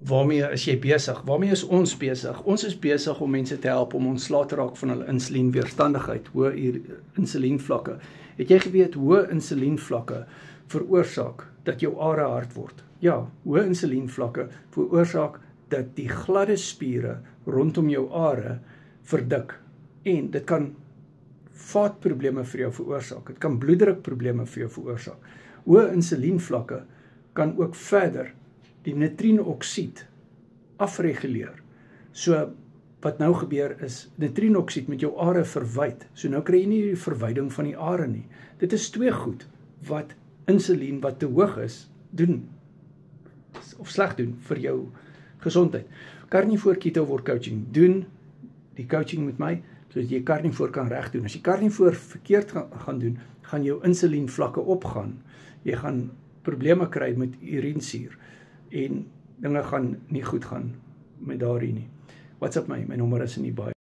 Waarmee is jy besig? Waarmee is ons besig? Ons is besig om mense te help om ontslae te raak van hulle insulienweerstandigheid, hoë insulienvlakke. Het jy geweet hoë insulienvlakke veroorsaak dat jou are hard word? Ja, hoë insulienvlakke veroorsaak dat die gladde spiere rondom jou are verdik en dit kan vaatprobleme vir jou veroorsaak. Dit kan bloeddrukprobleme vir jou veroorsaak. Hoë insulienvlakke kan ook verder die nitrienoksied afreguleer. So wat nou gebeur is, nitrienoksied met jou are verwyd. So nou kry jy nie die verwyding van die are nie. Dit is twee goed wat insulien wat te hoog is, doen of sleg doen vir jou gesondheid. Carnivore Keto Word Coaching doen die coaching met my, sodat jy carnivore kan reg doen. As jy carnivore verkeerd gaan doen, gaan jou insulienvlakke opgaan. Jy gaan probleme kry met urinesuur en dinge gaan nie goed gaan met daarin nie. WhatsApp my nommer is in die bio.